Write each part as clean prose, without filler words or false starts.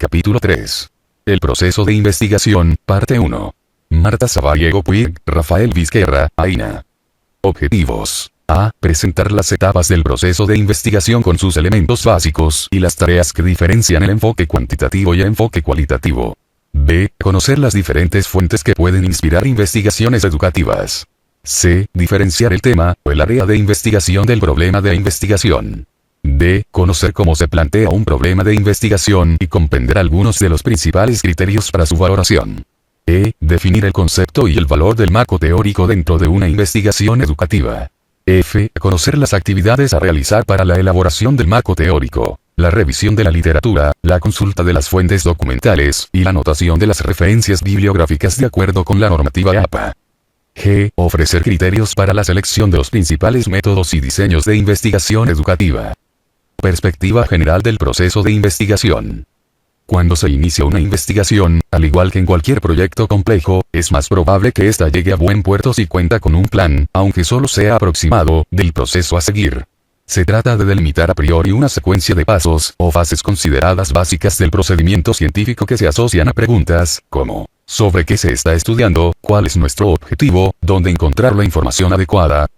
Capítulo 3. El proceso de investigación, parte 1. Marta Saballego Puig, Rafael Vizquerra, Aina. Objetivos. A. Presentar las etapas del proceso de investigación con sus elementos básicos y las tareas que diferencian el enfoque cuantitativo y el enfoque cualitativo. B. Conocer las diferentes fuentes que pueden inspirar investigaciones educativas. C. Diferenciar el tema o el área de investigación del problema de investigación. D. Conocer cómo se plantea un problema de investigación y comprender algunos de los principales criterios para su valoración. E. Definir el concepto y el valor del marco teórico dentro de una investigación educativa. F. Conocer las actividades a realizar para la elaboración del marco teórico, la revisión de la literatura, la consulta de las fuentes documentales y la anotación de las referencias bibliográficas de acuerdo con la normativa APA. G. Ofrecer criterios para la selección de los principales métodos y diseños de investigación educativa. Perspectiva general del proceso de investigación. Cuando se inicia una investigación, al igual que en cualquier proyecto complejo, es más probable que ésta llegue a buen puerto si cuenta con un plan, aunque solo sea aproximado, del proceso a seguir. Se trata de delimitar a priori una secuencia de pasos o fases consideradas básicas del procedimiento científico que se asocian a preguntas, como ¿sobre qué se está estudiando? ¿Cuál es nuestro objetivo? ¿Dónde encontrar la información adecuada?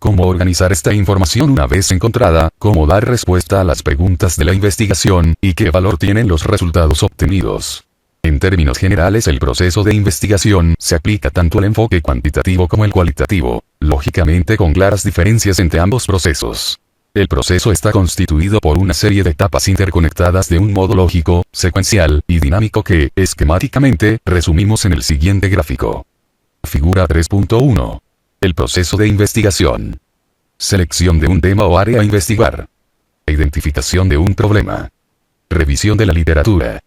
¿Cómo organizar esta información una vez encontrada? ¿Cómo dar respuesta a las preguntas de la investigación? ¿Y qué valor tienen los resultados obtenidos? En términos generales, el proceso de investigación se aplica tanto al enfoque cuantitativo como el cualitativo, lógicamente con claras diferencias entre ambos procesos. El proceso está constituido por una serie de etapas interconectadas de un modo lógico, secuencial y dinámico que, esquemáticamente, resumimos en el siguiente gráfico. Figura 3.1. El proceso de investigación. Selección de un tema o área a investigar. Identificación de un problema. Revisión de la literatura.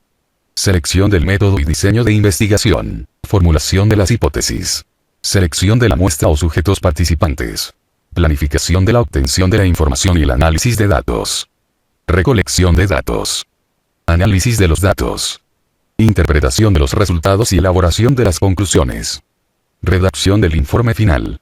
Selección del método y diseño de investigación. Formulación de las hipótesis. Selección de la muestra o sujetos participantes. Planificación de la obtención de la información y el análisis de datos. Recolección de datos. Análisis de los datos. Interpretación de los resultados y elaboración de las conclusiones. Redacción del informe final.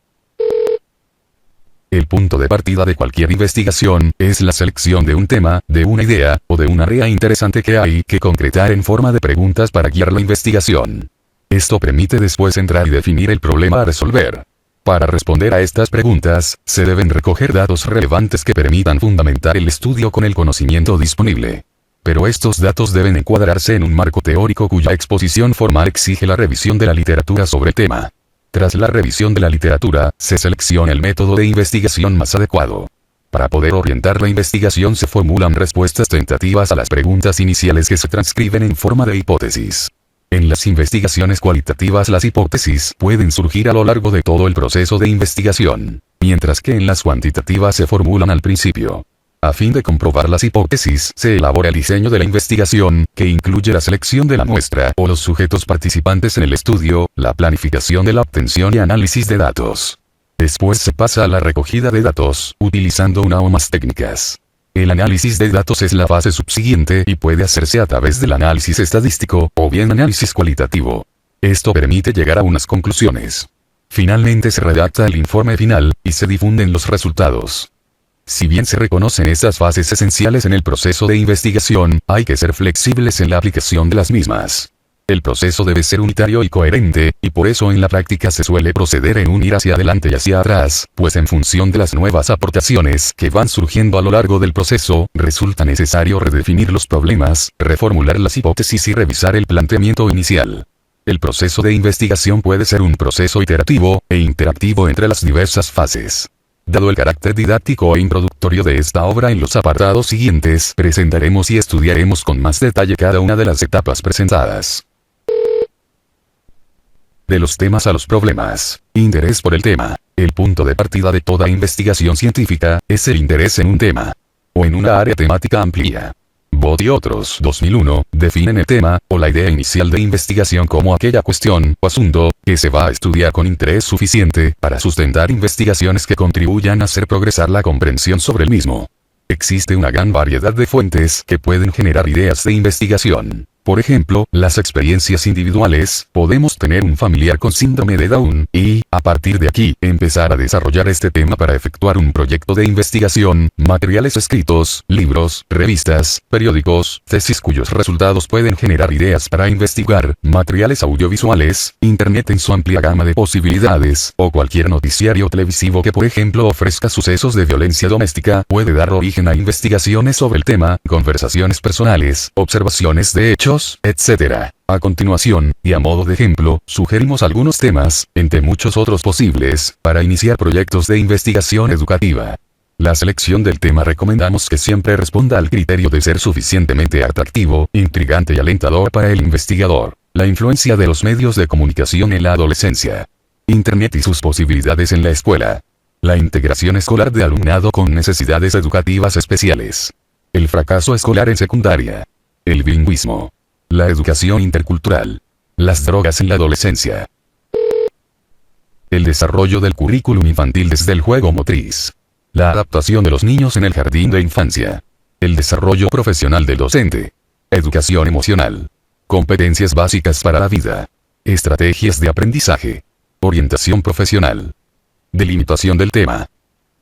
El punto de partida de cualquier investigación es la selección de un tema, de una idea, o de un área interesante que hay que concretar en forma de preguntas para guiar la investigación. Esto permite después entrar y definir el problema a resolver. Para responder a estas preguntas, se deben recoger datos relevantes que permitan fundamentar el estudio con el conocimiento disponible. Pero estos datos deben encuadrarse en un marco teórico cuya exposición formal exige la revisión de la literatura sobre el tema. Tras la revisión de la literatura, se selecciona el método de investigación más adecuado. Para poder orientar la investigación se formulan respuestas tentativas a las preguntas iniciales que se transcriben en forma de hipótesis. En las investigaciones cualitativas las hipótesis pueden surgir a lo largo de todo el proceso de investigación, mientras que en las cuantitativas se formulan al principio. A fin de comprobar las hipótesis, se elabora el diseño de la investigación, que incluye la selección de la muestra o los sujetos participantes en el estudio, la planificación de la obtención y análisis de datos. Después se pasa a la recogida de datos, utilizando una o más técnicas. El análisis de datos es la fase subsiguiente y puede hacerse a través del análisis estadístico, o bien análisis cualitativo. Esto permite llegar a unas conclusiones. Finalmente se redacta el informe final, y se difunden los resultados. Si bien se reconocen estas fases esenciales en el proceso de investigación, hay que ser flexibles en la aplicación de las mismas. El proceso debe ser unitario y coherente, y por eso en la práctica se suele proceder en un ir hacia adelante y hacia atrás, pues en función de las nuevas aportaciones que van surgiendo a lo largo del proceso, resulta necesario redefinir los problemas, reformular las hipótesis y revisar el planteamiento inicial. El proceso de investigación puede ser un proceso iterativo e interactivo entre las diversas fases. Dado el carácter didáctico e introductorio de esta obra, en los apartados siguientes presentaremos y estudiaremos con más detalle cada una de las etapas presentadas. De los temas a los problemas. Interés por el tema. El punto de partida de toda investigación científica es el interés en un tema o en una área temática amplia. Bott y otros, 2001, definen el tema, o la idea inicial de investigación como aquella cuestión, o asunto, que se va a estudiar con interés suficiente, para sustentar investigaciones que contribuyan a hacer progresar la comprensión sobre el mismo. Existe una gran variedad de fuentes que pueden generar ideas de investigación. Por ejemplo, las experiencias individuales, podemos tener un familiar con síndrome de Down, y, a partir de aquí, empezar a desarrollar este tema para efectuar un proyecto de investigación, materiales escritos, libros, revistas, periódicos, tesis cuyos resultados pueden generar ideas para investigar, materiales audiovisuales, internet en su amplia gama de posibilidades, o cualquier noticiario televisivo que por ejemplo ofrezca sucesos de violencia doméstica, puede dar origen a investigaciones sobre el tema, conversaciones personales, observaciones de hechos, etc. A continuación, y a modo de ejemplo, sugerimos algunos temas, entre muchos otros posibles, para iniciar proyectos de investigación educativa. La selección del tema recomendamos que siempre responda al criterio de ser suficientemente atractivo, intrigante y alentador para el investigador. La influencia de los medios de comunicación en la adolescencia. Internet y sus posibilidades en la escuela. La integración escolar de alumnado con necesidades educativas especiales. El fracaso escolar en secundaria. El bilingüismo. La educación intercultural. Las drogas en la adolescencia. El desarrollo del currículum infantil desde el juego motriz. La adaptación de los niños en el jardín de infancia. El desarrollo profesional del docente. Educación emocional. Competencias básicas para la vida. Estrategias de aprendizaje. Orientación profesional. Delimitación del tema.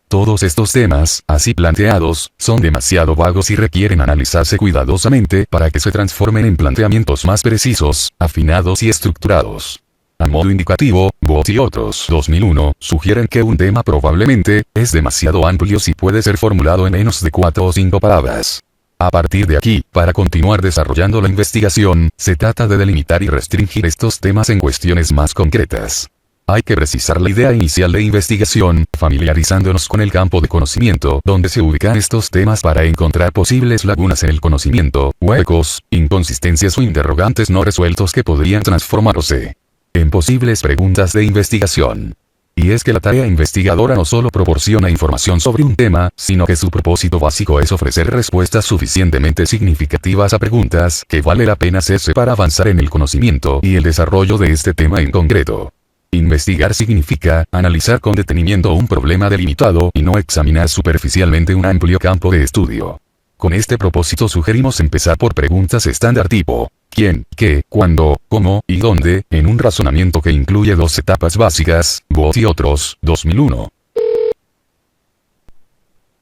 Todos estos temas, así planteados, son demasiado vagos y requieren analizarse cuidadosamente para que se transformen en planteamientos más precisos, afinados y estructurados. A modo indicativo, Bot y otros 2001 sugieren que un tema probablemente es demasiado amplio si puede ser formulado en menos de 4 o 5 palabras. A partir de aquí, para continuar desarrollando la investigación, se trata de delimitar y restringir estos temas en cuestiones más concretas. Hay que precisar la idea inicial de investigación, familiarizándonos con el campo de conocimiento donde se ubican estos temas para encontrar posibles lagunas en el conocimiento, huecos, inconsistencias o interrogantes no resueltos que podrían transformarse en posibles preguntas de investigación. Y es que la tarea investigadora no solo proporciona información sobre un tema, sino que su propósito básico es ofrecer respuestas suficientemente significativas a preguntas que vale la pena hacerse para avanzar en el conocimiento y el desarrollo de este tema en concreto. Investigar significa analizar con detenimiento un problema delimitado y no examinar superficialmente un amplio campo de estudio. Con este propósito sugerimos empezar por preguntas estándar tipo ¿quién?, ¿qué?, ¿cuándo?, ¿cómo? y ¿dónde?, en un razonamiento que incluye 2 etapas básicas, Bot y otros, 2001.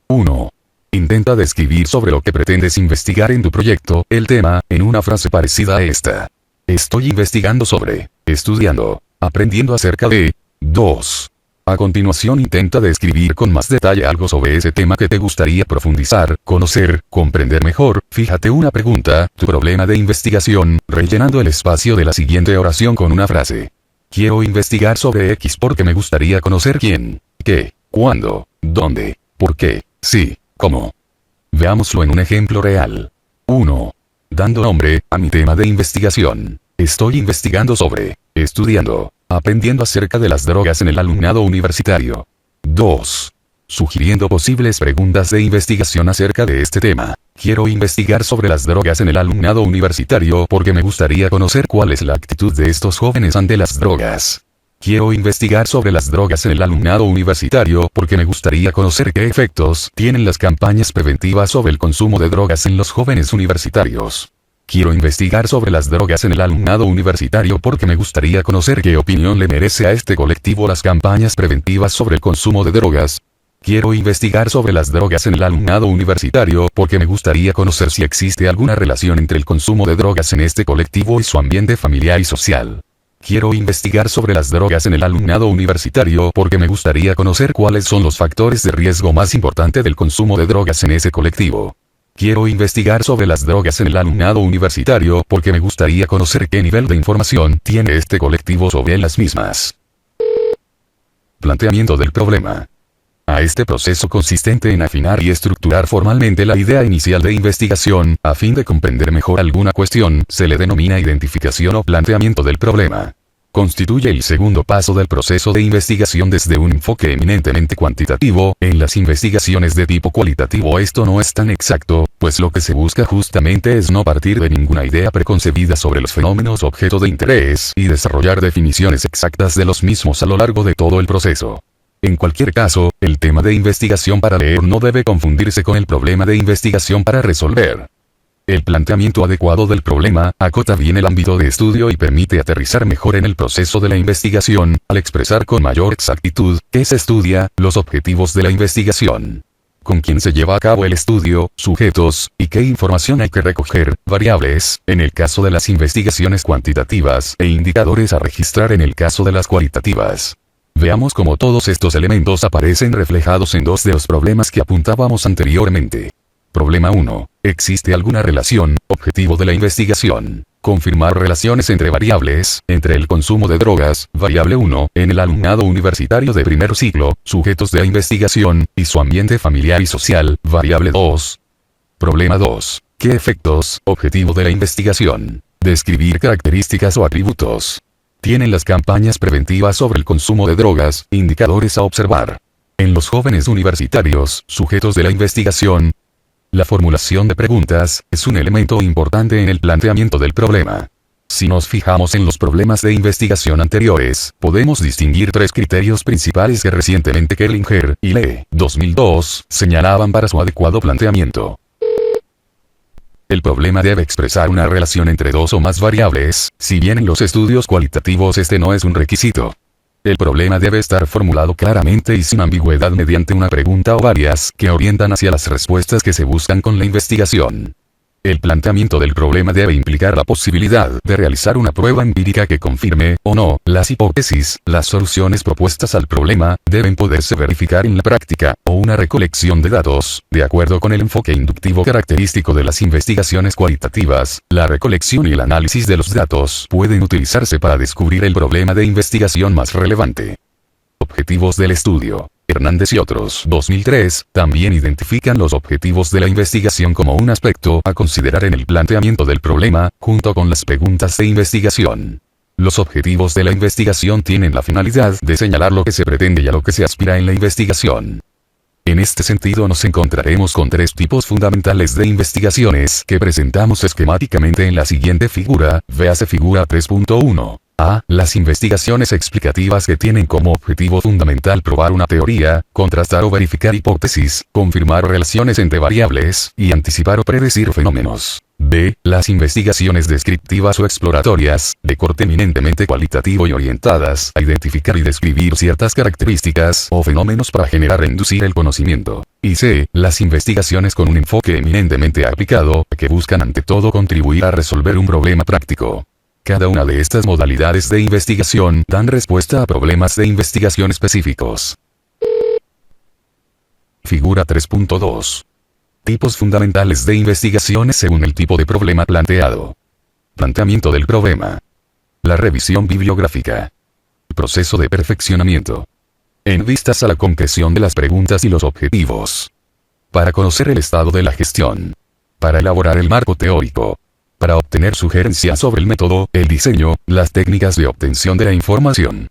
1. Intenta describir sobre lo que pretendes investigar en tu proyecto, el tema, en una frase parecida a esta. Estoy investigando sobre, estudiando, aprendiendo acerca de. 2. A continuación intenta describir con más detalle algo sobre ese tema que te gustaría profundizar, conocer, comprender mejor. Fíjate una pregunta, tu problema de investigación, rellenando el espacio de la siguiente oración con una frase. Quiero investigar sobre X porque me gustaría conocer quién, qué, cuándo, dónde, por qué, sí, cómo. Veámoslo en un ejemplo real. 1. Dando nombre a mi tema de investigación. Estoy investigando sobre, estudiando, aprendiendo acerca de las drogas en el alumnado universitario. 2. Sugiriendo posibles preguntas de investigación acerca de este tema. Quiero investigar sobre las drogas en el alumnado universitario porque me gustaría conocer cuál es la actitud de estos jóvenes ante las drogas. Quiero investigar sobre las drogas en el alumnado universitario porque me gustaría conocer qué efectos tienen las campañas preventivas sobre el consumo de drogas en los jóvenes universitarios. Quiero investigar sobre las drogas en el alumnado universitario porque me gustaría conocer qué opinión le merece a este colectivo las campañas preventivas sobre el consumo de drogas. Quiero investigar sobre las drogas en el alumnado universitario porque me gustaría conocer si existe alguna relación entre el consumo de drogas en este colectivo y su ambiente familiar y social. Quiero investigar sobre las drogas en el alumnado universitario porque me gustaría conocer cuáles son los factores de riesgo más importantes del consumo de drogas en ese colectivo. Quiero investigar sobre las drogas en el alumnado universitario porque me gustaría conocer qué nivel de información tiene este colectivo sobre las mismas. Planteamiento del problema. A este proceso consistente en afinar y estructurar formalmente la idea inicial de investigación, a fin de comprender mejor alguna cuestión, se le denomina identificación o planteamiento del problema. Constituye el segundo paso del proceso de investigación desde un enfoque eminentemente cuantitativo. En las investigaciones de tipo cualitativo esto no es tan exacto, pues lo que se busca justamente es no partir de ninguna idea preconcebida sobre los fenómenos objeto de interés y desarrollar definiciones exactas de los mismos a lo largo de todo el proceso. En cualquier caso, el tema de investigación para leer no debe confundirse con el problema de investigación para resolver. El planteamiento adecuado del problema acota bien el ámbito de estudio y permite aterrizar mejor en el proceso de la investigación, al expresar con mayor exactitud qué se estudia, los objetivos de la investigación, con quién se lleva a cabo el estudio, sujetos, y qué información hay que recoger, variables, en el caso de las investigaciones cuantitativas, e indicadores a registrar en el caso de las cualitativas. Veamos cómo todos estos elementos aparecen reflejados en dos de los problemas que apuntábamos anteriormente. Problema 1. ¿Existe alguna relación, objetivo de la investigación? Confirmar relaciones entre variables, entre el consumo de drogas, variable 1, en el alumnado universitario de primer ciclo, sujetos de la investigación, y su ambiente familiar y social, variable 2. Problema 2. ¿Qué efectos, objetivo de la investigación? Describir características o atributos. Tienen las campañas preventivas sobre el consumo de drogas, indicadores a observar. En los jóvenes universitarios, sujetos de la investigación, la formulación de preguntas es un elemento importante en el planteamiento del problema. Si nos fijamos en los problemas de investigación anteriores, podemos distinguir tres criterios principales que recientemente Kellinger y Lee, 2002, señalaban para su adecuado planteamiento. El problema debe expresar una relación entre dos o más variables, si bien en los estudios cualitativos este no es un requisito. El problema debe estar formulado claramente y sin ambigüedad mediante una pregunta o varias que orientan hacia las respuestas que se buscan con la investigación. El planteamiento del problema debe implicar la posibilidad de realizar una prueba empírica que confirme, o no, las hipótesis. Las soluciones propuestas al problema deben poderse verificar en la práctica, o una recolección de datos. De acuerdo con el enfoque inductivo característico de las investigaciones cualitativas, la recolección y el análisis de los datos pueden utilizarse para descubrir el problema de investigación más relevante. Objetivos del estudio. Hernández y otros, 2003, también identifican los objetivos de la investigación como un aspecto a considerar en el planteamiento del problema, junto con las preguntas de investigación. Los objetivos de la investigación tienen la finalidad de señalar lo que se pretende y a lo que se aspira en la investigación. En este sentido nos encontraremos con tres tipos fundamentales de investigaciones que presentamos esquemáticamente en la siguiente figura, véase figura 3.1. A. Las investigaciones explicativas que tienen como objetivo fundamental probar una teoría, contrastar o verificar hipótesis, confirmar relaciones entre variables, y anticipar o predecir fenómenos. B. Las investigaciones descriptivas o exploratorias, de corte eminentemente cualitativo y orientadas a identificar y describir ciertas características o fenómenos para generar e inducir el conocimiento. Y C. Las investigaciones con un enfoque eminentemente aplicado, que buscan ante todo contribuir a resolver un problema práctico. Cada una de estas modalidades de investigación dan respuesta a problemas de investigación específicos. Figura 3.2. Tipos fundamentales de investigaciones según el tipo de problema planteado. Planteamiento del problema. La revisión bibliográfica. Proceso de perfeccionamiento. En vistas a la concreción de las preguntas y los objetivos. Para conocer el estado de la gestión. Para elaborar el marco teórico. Para obtener sugerencias sobre el método, el diseño, las técnicas de obtención de la información.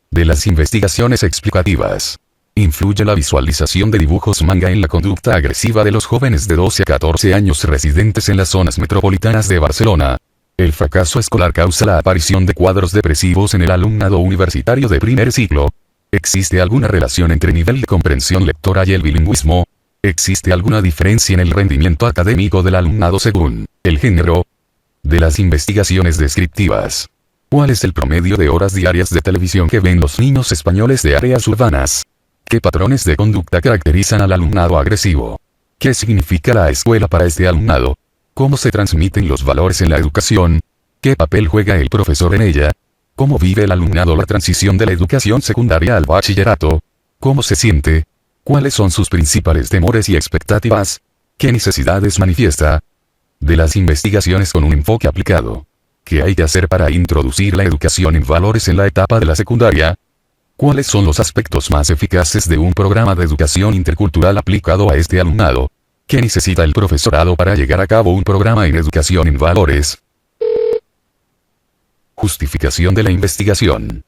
De las investigaciones explicativas. Influye la visualización de dibujos manga en la conducta agresiva de los jóvenes de 12 a 14 años residentes en las zonas metropolitanas de Barcelona. El fracaso escolar causa la aparición de cuadros depresivos en el alumnado universitario de primer ciclo. ¿Existe alguna relación entre el nivel de comprensión lectora y el bilingüismo? ¿Existe alguna diferencia en el rendimiento académico del alumnado según el género? De las investigaciones descriptivas. ¿Cuál es el promedio de horas diarias de televisión que ven los niños españoles de áreas urbanas? ¿Qué patrones de conducta caracterizan al alumnado agresivo? ¿Qué significa la escuela para este alumnado? ¿Cómo se transmiten los valores en la educación? ¿Qué papel juega el profesor en ella? ¿Cómo vive el alumnado la transición de la educación secundaria al bachillerato? ¿Cómo se siente? ¿Cuáles son sus principales temores y expectativas? ¿Qué necesidades manifiesta? De las investigaciones con un enfoque aplicado. ¿Qué hay que hacer para introducir la educación en valores en la etapa de la secundaria? ¿Cuáles son los aspectos más eficaces de un programa de educación intercultural aplicado a este alumnado? ¿Qué necesita el profesorado para llevar a cabo un programa en educación en valores? Justificación de la investigación.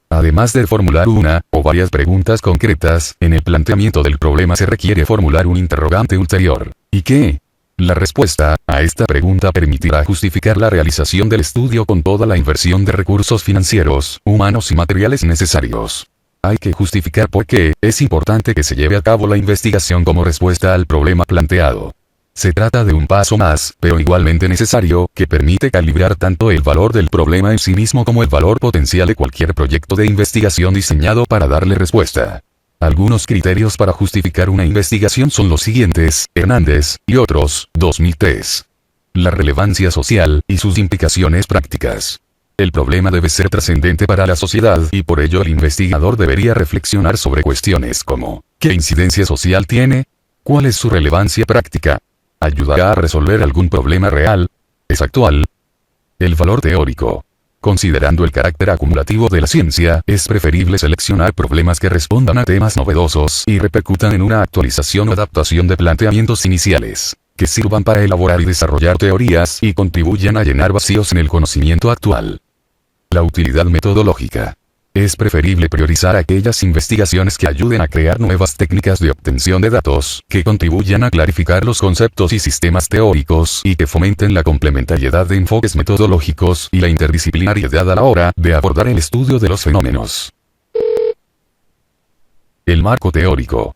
Además de formular una o varias preguntas concretas, en el planteamiento del problema se requiere formular un interrogante ulterior. ¿Y qué? La respuesta a esta pregunta permitirá justificar la realización del estudio con toda la inversión de recursos financieros, humanos y materiales necesarios. Hay que justificar por qué es importante que se lleve a cabo la investigación como respuesta al problema planteado. Se trata de un paso más, pero igualmente necesario, que permite calibrar tanto el valor del problema en sí mismo como el valor potencial de cualquier proyecto de investigación diseñado para darle respuesta. Algunos criterios para justificar una investigación son los siguientes: Hernández y otros, 2003. La relevancia social y sus implicaciones prácticas. El problema debe ser trascendente para la sociedad y por ello el investigador debería reflexionar sobre cuestiones como: ¿qué incidencia social tiene? ¿Cuál es su relevancia práctica? ¿Ayudará a resolver algún problema real? ¿Es actual? El valor teórico. Considerando el carácter acumulativo de la ciencia, es preferible seleccionar problemas que respondan a temas novedosos y repercutan en una actualización o adaptación de planteamientos iniciales, que sirvan para elaborar y desarrollar teorías y contribuyan a llenar vacíos en el conocimiento actual. La utilidad metodológica. Es preferible priorizar aquellas investigaciones que ayuden a crear nuevas técnicas de obtención de datos, que contribuyan a clarificar los conceptos y sistemas teóricos y que fomenten la complementariedad de enfoques metodológicos y la interdisciplinariedad a la hora de abordar el estudio de los fenómenos. El marco teórico.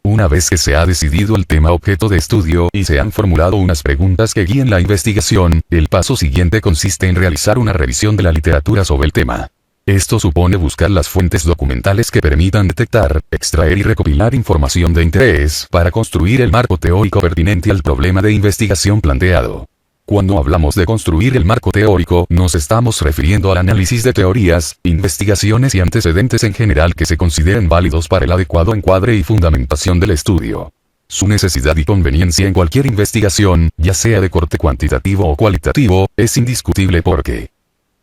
Una vez que se ha decidido el tema objeto de estudio y se han formulado unas preguntas que guíen la investigación, el paso siguiente consiste en realizar una revisión de la literatura sobre el tema. Esto supone buscar las fuentes documentales que permitan detectar, extraer y recopilar información de interés para construir el marco teórico pertinente al problema de investigación planteado. Cuando hablamos de construir el marco teórico, nos estamos refiriendo al análisis de teorías, investigaciones y antecedentes en general que se consideren válidos para el adecuado encuadre y fundamentación del estudio. Su necesidad y conveniencia en cualquier investigación, ya sea de corte cuantitativo o cualitativo, es indiscutible porque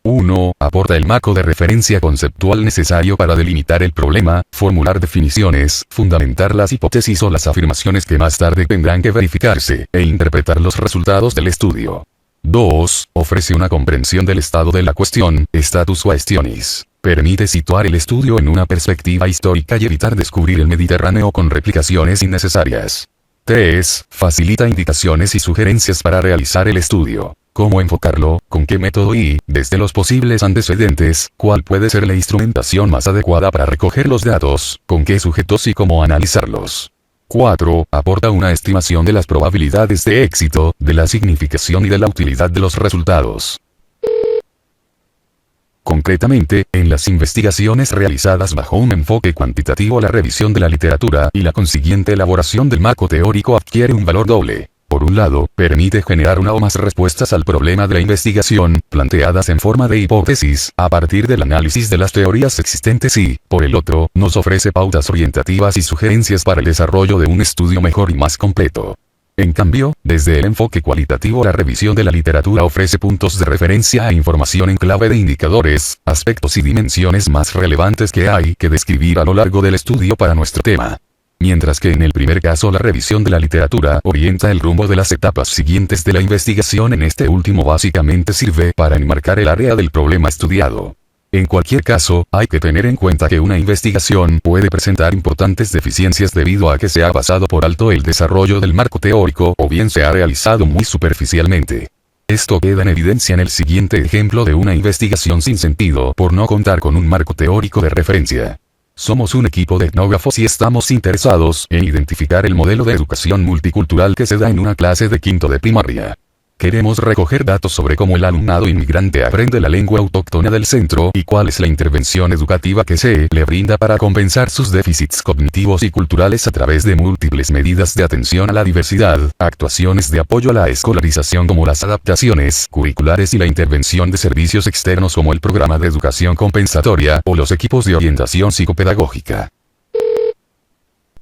1. Aporta el marco de referencia conceptual necesario para delimitar el problema, formular definiciones, fundamentar las hipótesis o las afirmaciones que más tarde tendrán que verificarse, e interpretar los resultados del estudio. 2. Ofrece una comprensión del estado de la cuestión, status questionis. Permite situar el estudio en una perspectiva histórica y evitar descubrir el Mediterráneo con replicaciones innecesarias. 3. Facilita indicaciones y sugerencias para realizar el estudio. Cómo enfocarlo, con qué método y, desde los posibles antecedentes, cuál puede ser la instrumentación más adecuada para recoger los datos, con qué sujetos y cómo analizarlos. 4. Aporta una estimación de las probabilidades de éxito, de la significación y de la utilidad de los resultados. Concretamente, en las investigaciones realizadas bajo un enfoque cuantitativo, la revisión de la literatura y la consiguiente elaboración del marco teórico adquiere un valor doble. Por un lado, permite generar una o más respuestas al problema de la investigación, planteadas en forma de hipótesis, a partir del análisis de las teorías existentes y, por el otro, nos ofrece pautas orientativas y sugerencias para el desarrollo de un estudio mejor y más completo. En cambio, desde el enfoque cualitativo, la revisión de la literatura ofrece puntos de referencia e información en clave de indicadores, aspectos y dimensiones más relevantes que hay que describir a lo largo del estudio para nuestro tema. Mientras que en el primer caso la revisión de la literatura orienta el rumbo de las etapas siguientes de la investigación, en este último básicamente sirve para enmarcar el área del problema estudiado. En cualquier caso, hay que tener en cuenta que una investigación puede presentar importantes deficiencias debido a que se ha pasado por alto el desarrollo del marco teórico o bien se ha realizado muy superficialmente. Esto queda en evidencia en el siguiente ejemplo de una investigación sin sentido por no contar con un marco teórico de referencia. Somos un equipo de etnógrafos y estamos interesados en identificar el modelo de educación multicultural que se da en una clase de quinto de primaria. Queremos recoger datos sobre cómo el alumnado inmigrante aprende la lengua autóctona del centro y cuál es la intervención educativa que se le brinda para compensar sus déficits cognitivos y culturales a través de múltiples medidas de atención a la diversidad, actuaciones de apoyo a la escolarización como las adaptaciones curriculares y la intervención de servicios externos como el programa de educación compensatoria o los equipos de orientación psicopedagógica.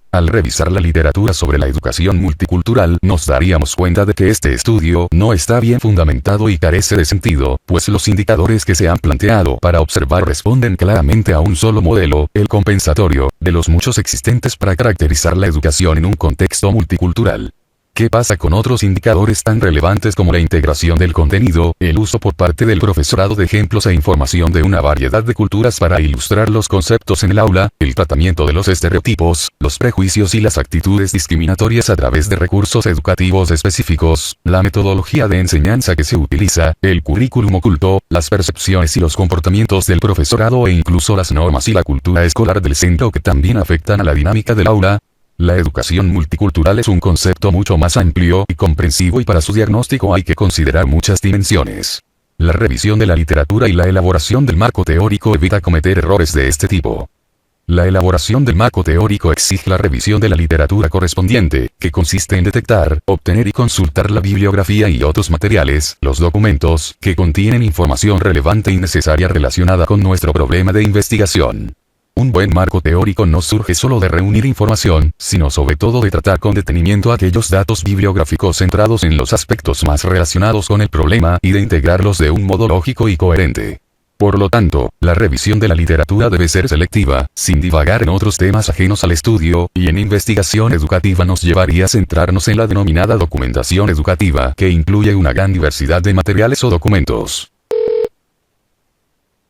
Al revisar la literatura sobre la educación multicultural, nos daríamos cuenta de que este estudio no está bien fundamentado y carece de sentido, pues los indicadores que se han planteado para observar responden claramente a un solo modelo, el compensatorio, de los muchos existentes para caracterizar la educación en un contexto multicultural. ¿Qué pasa con otros indicadores tan relevantes como la integración del contenido, el uso por parte del profesorado de ejemplos e información de una variedad de culturas para ilustrar los conceptos en el aula, el tratamiento de los estereotipos, los prejuicios y las actitudes discriminatorias a través de recursos educativos específicos, la metodología de enseñanza que se utiliza, el currículum oculto, las percepciones y los comportamientos del profesorado e incluso las normas y la cultura escolar del centro que también afectan a la dinámica del aula? La educación multicultural es un concepto mucho más amplio y comprensivo, y para su diagnóstico hay que considerar muchas dimensiones. La revisión de la literatura y la elaboración del marco teórico evita cometer errores de este tipo. La elaboración del marco teórico exige la revisión de la literatura correspondiente, que consiste en detectar, obtener y consultar la bibliografía y otros materiales, los documentos, que contienen información relevante y necesaria relacionada con nuestro problema de investigación. Un buen marco teórico no surge solo de reunir información, sino sobre todo de tratar con detenimiento aquellos datos bibliográficos centrados en los aspectos más relacionados con el problema y de integrarlos de un modo lógico y coherente. Por lo tanto, la revisión de la literatura debe ser selectiva, sin divagar en otros temas ajenos al estudio, y en investigación educativa nos llevaría a centrarnos en la denominada documentación educativa, que incluye una gran diversidad de materiales o documentos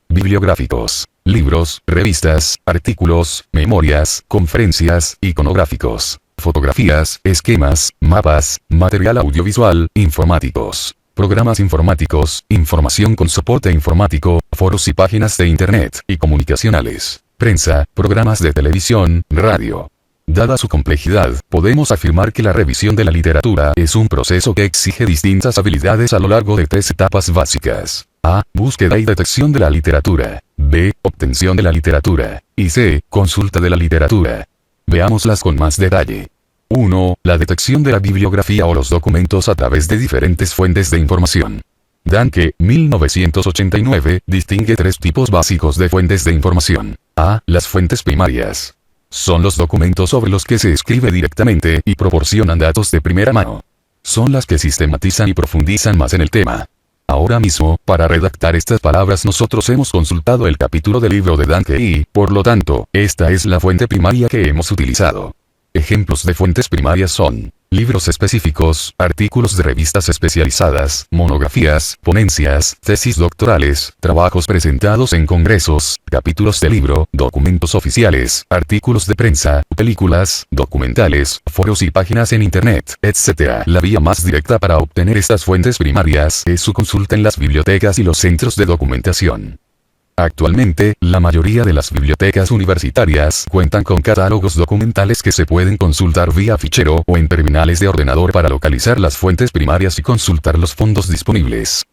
bibliográficos, libros, revistas, artículos, memorias, conferencias, iconográficos, fotografías, esquemas, mapas, material audiovisual, informáticos, programas informáticos, información con soporte informático, foros y páginas de Internet, y comunicacionales, prensa, programas de televisión, radio. Dada su complejidad, podemos afirmar que la revisión de la literatura es un proceso que exige distintas habilidades a lo largo de 3 etapas básicas. A. Búsqueda y detección de la literatura. B. Obtención de la literatura. Y C. Consulta de la literatura. Veámoslas con más detalle. 1. La detección de la bibliografía o los documentos a través de diferentes fuentes de información. Danke, 1989, distingue 3 tipos básicos de fuentes de información. A. Las fuentes primarias. Son los documentos sobre los que se escribe directamente y proporcionan datos de primera mano. Son las que sistematizan y profundizan más en el tema. Ahora mismo, para redactar estas palabras nosotros hemos consultado el capítulo del libro de Danke y, por lo tanto, esta es la fuente primaria que hemos utilizado. Ejemplos de fuentes primarias son libros específicos, artículos de revistas especializadas, monografías, ponencias, tesis doctorales, trabajos presentados en congresos, capítulos de libro, documentos oficiales, artículos de prensa, películas, documentales, foros y páginas en Internet, etc. La vía más directa para obtener estas fuentes primarias es su consulta en las bibliotecas y los centros de documentación. Actualmente, la mayoría de las bibliotecas universitarias cuentan con catálogos documentales que se pueden consultar vía fichero o en terminales de ordenador para localizar las fuentes primarias y consultar los fondos disponibles.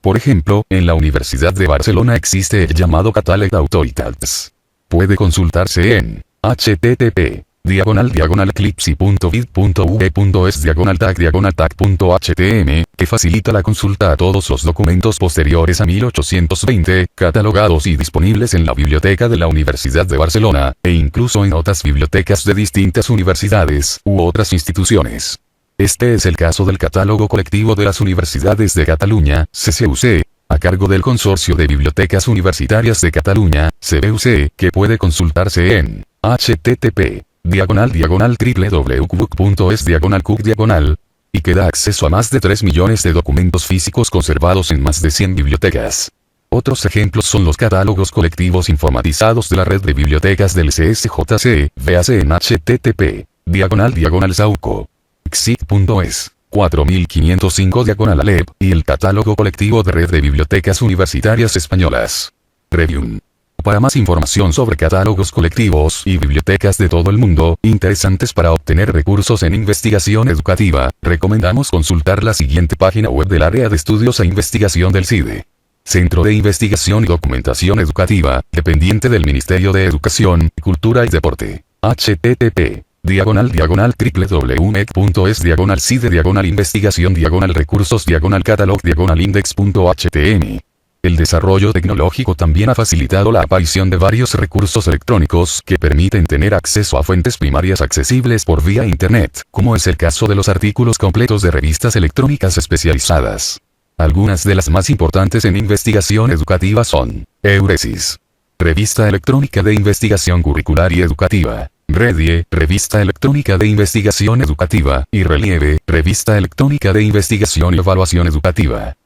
Por ejemplo, en la Universidad de Barcelona existe el llamado Catàleg d'Autoritats. Puede consultarse en http://eclipsi.vid.es/tag/tag.htm, que facilita la consulta a todos los documentos posteriores a 1820, catalogados y disponibles en la biblioteca de la Universidad de Barcelona, e incluso en otras bibliotecas de distintas universidades u otras instituciones. Este es el caso del Catálogo Colectivo de las Universidades de Cataluña, CCUC, a cargo del Consorcio de Bibliotecas Universitarias de Cataluña, CBUC, que puede consultarse en http://www.cuc.es/cuc/, y que da acceso a más de 3 millones de documentos físicos conservados en más de 100 bibliotecas. Otros ejemplos son los catálogos colectivos informatizados de la red de bibliotecas del CSJC, véase en http://sauco.exit.es. 4505/Alep, y el catálogo colectivo de red de bibliotecas universitarias españolas. Review. Para más información sobre catálogos colectivos y bibliotecas de todo el mundo, interesantes para obtener recursos en investigación educativa, recomendamos consultar la siguiente página web del Área de Estudios e Investigación del CIDE. Centro de Investigación y Documentación Educativa, dependiente del Ministerio de Educación, Cultura y Deporte. http://www.mec.es/investigación/recursos/catalog/index.htm. El desarrollo tecnológico también ha facilitado la aparición de varios recursos electrónicos que permiten tener acceso a fuentes primarias accesibles por vía Internet, como es el caso de los artículos completos de revistas electrónicas especializadas. Algunas de las más importantes en investigación educativa son Euresis, Revista Electrónica de Investigación Curricular y Educativa; Redie, Revista Electrónica de Investigación Educativa; y Relieve, Revista Electrónica de Investigación y Evaluación Educativa.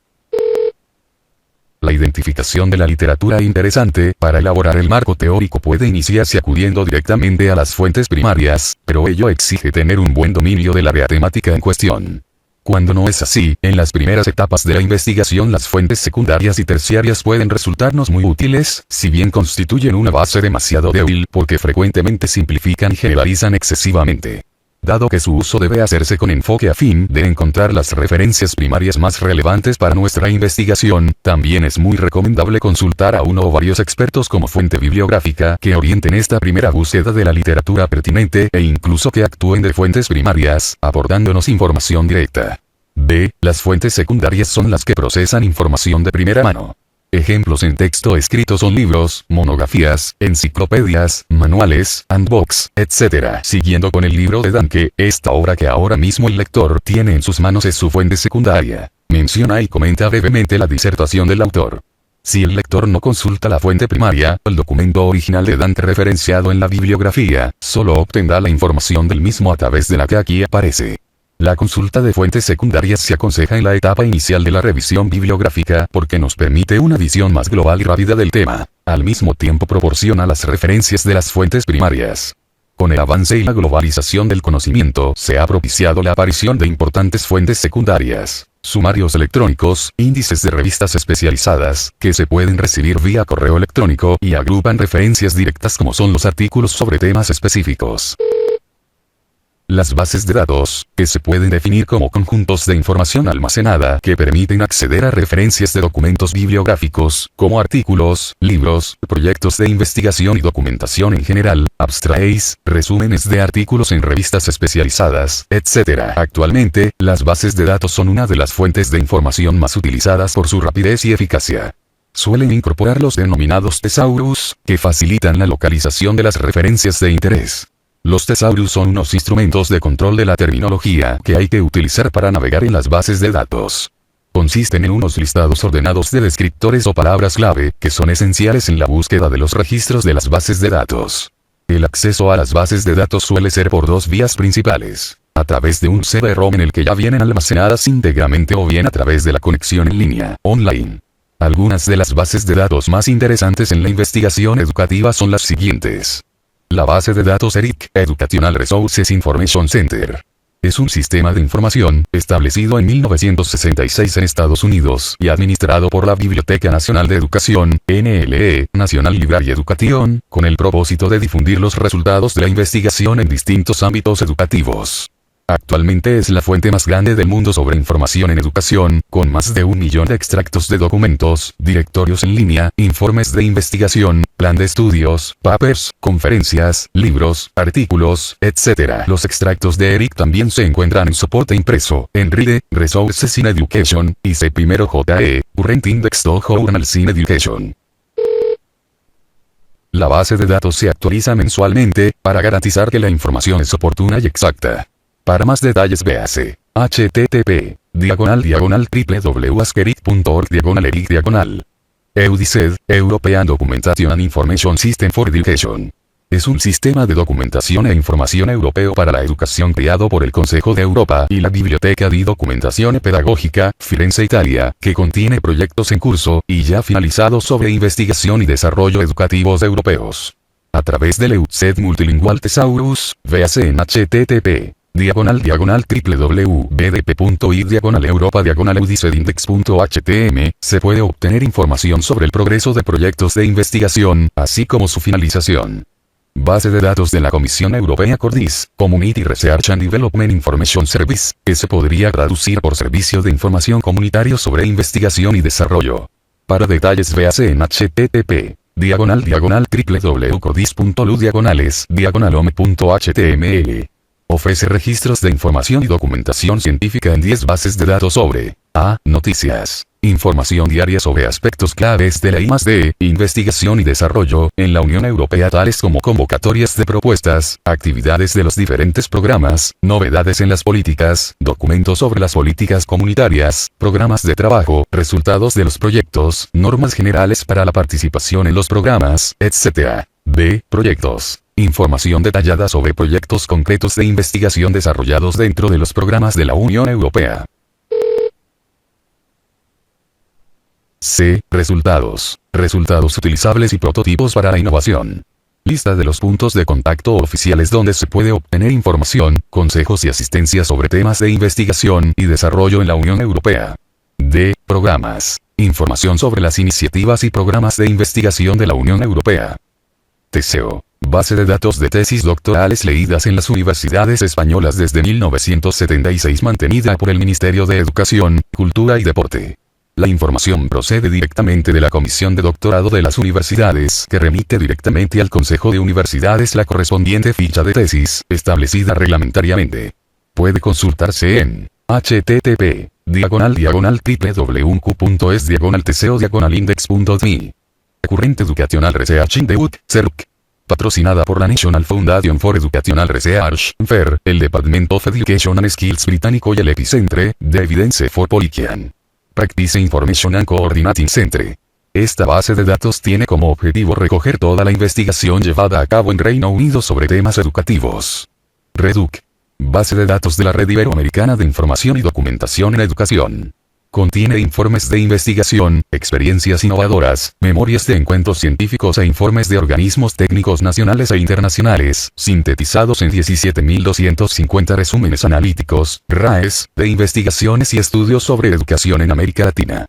La identificación de la literatura interesante para elaborar el marco teórico puede iniciarse acudiendo directamente a las fuentes primarias, pero ello exige tener un buen dominio del área temática en cuestión. Cuando no es así, en las primeras etapas de la investigación las fuentes secundarias y terciarias pueden resultarnos muy útiles, si bien constituyen una base demasiado débil porque frecuentemente simplifican y generalizan excesivamente. Dado que su uso debe hacerse con enfoque a fin de encontrar las referencias primarias más relevantes para nuestra investigación, también es muy recomendable consultar a uno o varios expertos como fuente bibliográfica que orienten esta primera búsqueda de la literatura pertinente e incluso que actúen de fuentes primarias, aportándonos información directa. B. Las fuentes secundarias son las que procesan información de primera mano. Ejemplos en texto escrito son libros, monografías, enciclopedias, manuales, handbooks, etc. Siguiendo con el libro de Danke, esta obra que ahora mismo el lector tiene en sus manos es su fuente secundaria. Menciona y comenta brevemente la disertación del autor. Si el lector no consulta la fuente primaria, el documento original de Danke referenciado en la bibliografía, solo obtendrá la información del mismo a través de la que aquí aparece. La consulta de fuentes secundarias se aconseja en la etapa inicial de la revisión bibliográfica porque nos permite una visión más global y rápida del tema. Al mismo tiempo proporciona las referencias de las fuentes primarias. Con el avance y la globalización del conocimiento se ha propiciado la aparición de importantes fuentes secundarias, sumarios electrónicos, índices de revistas especializadas, que se pueden recibir vía correo electrónico y agrupan referencias directas como son los artículos sobre temas específicos. Las bases de datos, que se pueden definir como conjuntos de información almacenada que permiten acceder a referencias de documentos bibliográficos, como artículos, libros, proyectos de investigación y documentación en general, abstracts, resúmenes de artículos en revistas especializadas, etc. Actualmente, las bases de datos son una de las fuentes de información más utilizadas por su rapidez y eficacia. Suelen incorporar los denominados thesaurus, que facilitan la localización de las referencias de interés. Los thesaurus son unos instrumentos de control de la terminología que hay que utilizar para navegar en las bases de datos. Consisten en unos listados ordenados de descriptores o palabras clave, que son esenciales en la búsqueda de los registros de las bases de datos. El acceso a las bases de datos suele ser por dos vías principales: a través de un CD-ROM en el que ya vienen almacenadas íntegramente o bien a través de la conexión en línea, online. Algunas de las bases de datos más interesantes en la investigación educativa son las siguientes. La base de datos ERIC, Educational Resources Information Center. Es un sistema de información, establecido en 1966 en Estados Unidos y administrado por la Biblioteca Nacional de Educación, NLE, National Library Education, con el propósito de difundir los resultados de la investigación en distintos ámbitos educativos. Actualmente es la fuente más grande del mundo sobre información en educación, con más de 1 millón de extractos de documentos, directorios en línea, informes de investigación, plan de estudios, papers, conferencias, libros, artículos, etc. Los extractos de ERIC también se encuentran en soporte impreso, en RIDE, Resources in Education, y C1JE, Current Index of Journals in Education. La base de datos se actualiza mensualmente, para garantizar que la información es oportuna y exacta. Para más detalles véase http://www.askerit.org/eric/. EUDICED, European Documentation and Information System for Education. Es un sistema de documentación e información europeo para la educación creado por el Consejo de Europa y la Biblioteca di Documentazione Pedagogica, Firenze, Italia, que contiene proyectos en curso y ya finalizados sobre investigación y desarrollo educativos europeos. A través del EUDICED Multilingual Thesaurus, véase en http://www.bdp.i/europa/eudicedindex.htm, se puede obtener información sobre el progreso de proyectos de investigación, así como su finalización. Base de datos de la Comisión Europea CORDIS, Community Research and Development Information Service, que se podría traducir por Servicio de Información Comunitario sobre Investigación y Desarrollo. Para detalles véase en http://www.cordis.lu/home.html. Ofrece registros de información y documentación científica en 10 bases de datos sobre A. Noticias. Información diaria sobre aspectos claves de la I+D, investigación y desarrollo, en la Unión Europea tales como convocatorias de propuestas, actividades de los diferentes programas, novedades en las políticas, documentos sobre las políticas comunitarias, programas de trabajo, resultados de los proyectos, normas generales para la participación en los programas, etc. B. Proyectos. Información detallada sobre proyectos concretos de investigación desarrollados dentro de los programas de la Unión Europea. C. Resultados. Resultados utilizables y prototipos para la innovación. Lista de los puntos de contacto oficiales donde se puede obtener información, consejos y asistencia sobre temas de investigación y desarrollo en la Unión Europea. D. Programas. Información sobre las iniciativas y programas de investigación de la Unión Europea. TESEO. Base de datos de tesis doctorales leídas en las universidades españolas desde 1976, mantenida por el Ministerio de Educación, Cultura y Deporte. La información procede directamente de la Comisión de Doctorado de las Universidades, que remite directamente al Consejo de Universidades la correspondiente ficha de tesis, establecida reglamentariamente. Puede consultarse en http://www.es/teseo/index.me. Current Educational Research Institute, CERC. Patrocinada por la National Foundation for Educational Research, FAIR, el Department of Education and Skills británico y el Epicentre, de Evidence for Politician. Practice Information and Coordinating Centre. Esta base de datos tiene como objetivo recoger toda la investigación llevada a cabo en Reino Unido sobre temas educativos. REDUC. Base de datos de la Red Iberoamericana de Información y Documentación en Educación. Contiene informes de investigación, experiencias innovadoras, memorias de encuentros científicos e informes de organismos técnicos nacionales e internacionales, sintetizados en 17.250 resúmenes analíticos, RAEs, de investigaciones y estudios sobre educación en América Latina.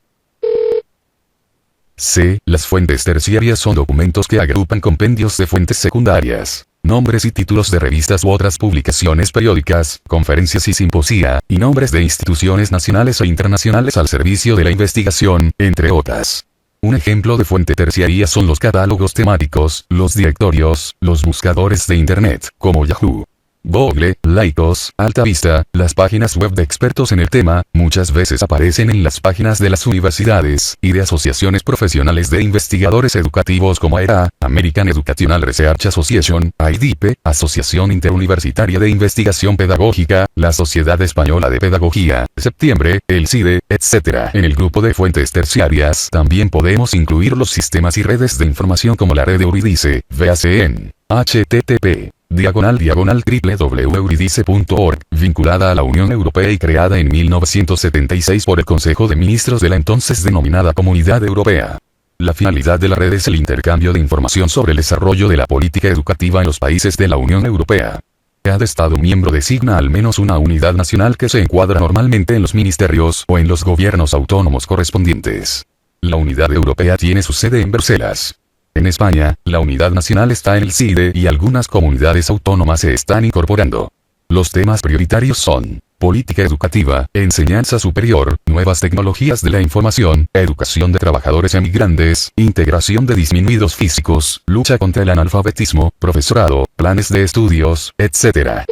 C. Las fuentes terciarias son documentos que agrupan compendios de fuentes secundarias, nombres y títulos de revistas u otras publicaciones periódicas, conferencias y simposia, y nombres de instituciones nacionales e internacionales al servicio de la investigación, entre otras. Un ejemplo de fuente terciaria son los catálogos temáticos, los directorios, los buscadores de Internet, como Yahoo, Google, Lycos, Altavista, las páginas web de expertos en el tema, muchas veces aparecen en las páginas de las universidades, y de asociaciones profesionales de investigadores educativos como AERA, American Educational Research Association, AIDIPE, Asociación Interuniversitaria de Investigación Pedagógica, la Sociedad Española de Pedagogía, Septiembre, el CIDE, etc. En el grupo de fuentes terciarias también podemos incluir los sistemas y redes de información como la red de Euridice, véase en http://www.euridice.org, vinculada a la Unión Europea y creada en 1976 por el Consejo de Ministros de la entonces denominada Comunidad Europea. La finalidad de la red es el intercambio de información sobre el desarrollo de la política educativa en los países de la Unión Europea. Cada Estado miembro designa al menos una unidad nacional que se encuadra normalmente en los ministerios o en los gobiernos autónomos correspondientes. La unidad europea tiene su sede en Bruselas. En España, la unidad nacional está en el CIDE y algunas comunidades autónomas se están incorporando. Los temas prioritarios son política educativa, enseñanza superior, nuevas tecnologías de la información, educación de trabajadores emigrantes, integración de disminuidos físicos, lucha contra el analfabetismo, profesorado, planes de estudios, etc.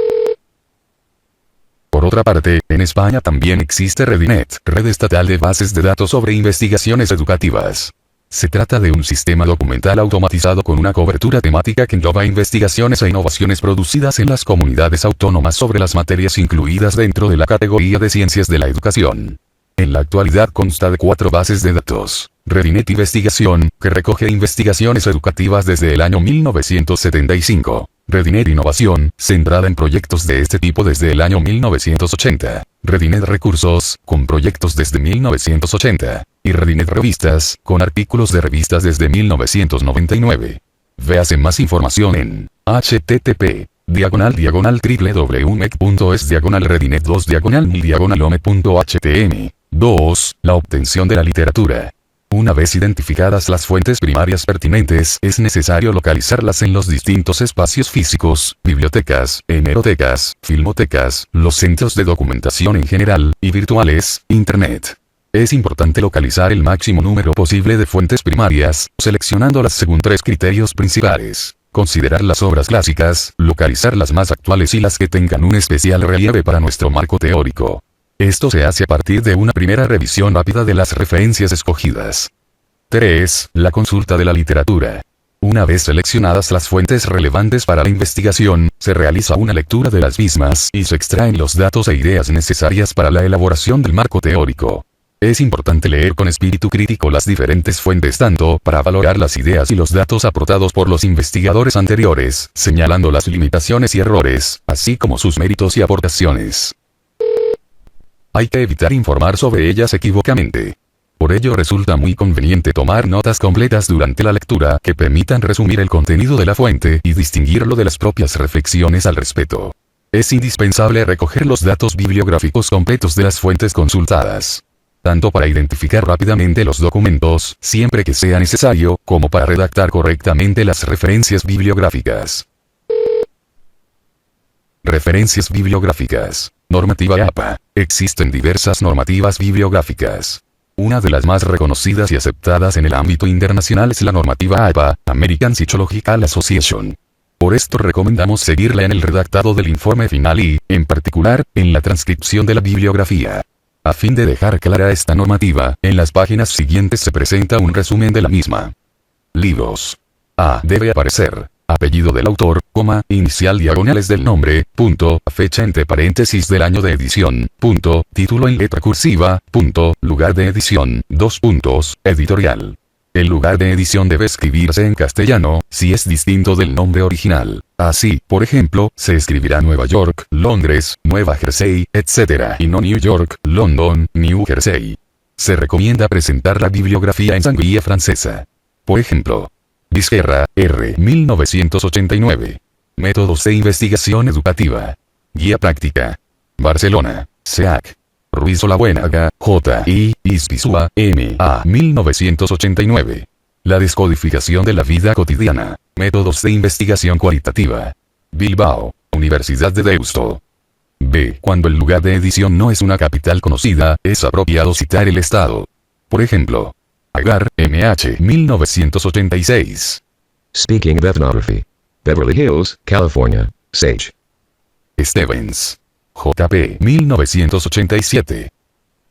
Por otra parte, en España también existe Redinet, red estatal de bases de datos sobre investigaciones educativas. Se trata de un sistema documental automatizado con una cobertura temática que engloba investigaciones e innovaciones producidas en las comunidades autónomas sobre las materias incluidas dentro de la categoría de ciencias de la educación. En la actualidad consta de 4 bases de datos. Redinet Investigación, que recoge investigaciones educativas desde el año 1975. Redinet Innovación, centrada en proyectos de este tipo desde el año 1980. Redinet Recursos, con proyectos desde 1980. Y Redinet Revistas, con artículos de revistas desde 1999. Véase más información en http://www.mec.es/redinet2/mil/ome.htm. 2. La obtención de la literatura. Una vez identificadas las fuentes primarias pertinentes, es necesario localizarlas en los distintos espacios físicos, bibliotecas, hemerotecas, filmotecas, los centros de documentación en general, y virtuales, Internet. Es importante localizar el máximo número posible de fuentes primarias, seleccionándolas según 3 criterios principales. Considerar las obras clásicas, localizar las más actuales y las que tengan un especial relieve para nuestro marco teórico. Esto se hace a partir de una primera revisión rápida de las referencias escogidas. 3. La consulta de la literatura. Una vez seleccionadas las fuentes relevantes para la investigación, se realiza una lectura de las mismas y se extraen los datos e ideas necesarias para la elaboración del marco teórico. Es importante leer con espíritu crítico las diferentes fuentes tanto para valorar las ideas y los datos aportados por los investigadores anteriores, señalando las limitaciones y errores, así como sus méritos y aportaciones. Hay que evitar informar sobre ellas equívocamente. Por ello resulta muy conveniente tomar notas completas durante la lectura que permitan resumir el contenido de la fuente y distinguirlo de las propias reflexiones al respecto. Es indispensable recoger los datos bibliográficos completos de las fuentes consultadas, tanto para identificar rápidamente los documentos, siempre que sea necesario, como para redactar correctamente las referencias bibliográficas. Referencias bibliográficas. Normativa APA. Existen diversas normativas bibliográficas. Una de las más reconocidas y aceptadas en el ámbito internacional es la normativa APA, American Psychological Association. Por esto recomendamos seguirla en el redactado del informe final y, en particular, en la transcripción de la bibliografía. A fin de dejar clara esta normativa, en las páginas siguientes se presenta un resumen de la misma. Libros. A. Debe aparecer apellido del autor, coma, inicial diagonales del nombre, punto, fecha entre paréntesis del año de edición, punto, título en letra cursiva, punto, lugar de edición, dos puntos, editorial. El lugar de edición debe escribirse en castellano, si es distinto del nombre original. Así, por ejemplo, se escribirá Nueva York, Londres, Nueva Jersey, etc. y no New York, London, New Jersey. Se recomienda presentar la bibliografía en sangría francesa. Por ejemplo, Vizquerra, R. 1989. Métodos de investigación educativa. Guía práctica. Barcelona, SEAC. Ruiz Olabuenaga, J. I. Ispizua, M. A. 1989. La descodificación de la vida cotidiana. Métodos de investigación cualitativa. Bilbao, Universidad de Deusto. B. Cuando el lugar de edición no es una capital conocida, es apropiado citar el estado. Por ejemplo, Agar, M.H. 1986. Speaking of Ethnography. Beverly Hills, California, Sage. Stevens. J.P. 1987.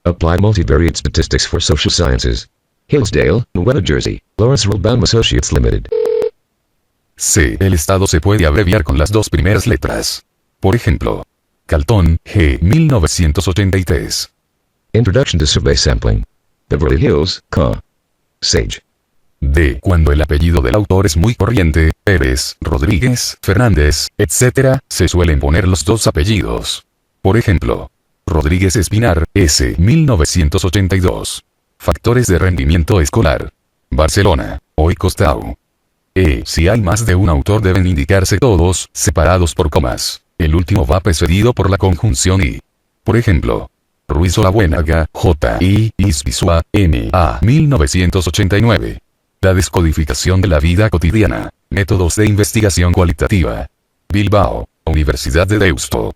Applied Multivariate Statistics for Social Sciences. Hillsdale, New Jersey, Lawrence Rollbaum Associates Limited. C. El estado se puede abreviar con las dos primeras letras. Por ejemplo, Calton, G. 1983. Introduction to Survey Sampling. Beverly Hills, Ca. Sage. D. Cuando el apellido del autor es muy corriente, Pérez, Rodríguez, Fernández, etc., se suelen poner los dos apellidos. Por ejemplo, Rodríguez Espinar, S. 1982. Factores de rendimiento escolar. Barcelona, Hoy Costau. E. Si hay más de un autor deben indicarse todos, separados por comas. El último va precedido por la conjunción y. Por ejemplo, Ruiz Olabuenaga, J. I. Ispizua, M. A. 1989. La descodificación de la vida cotidiana. Métodos de investigación cualitativa. Bilbao, Universidad de Deusto.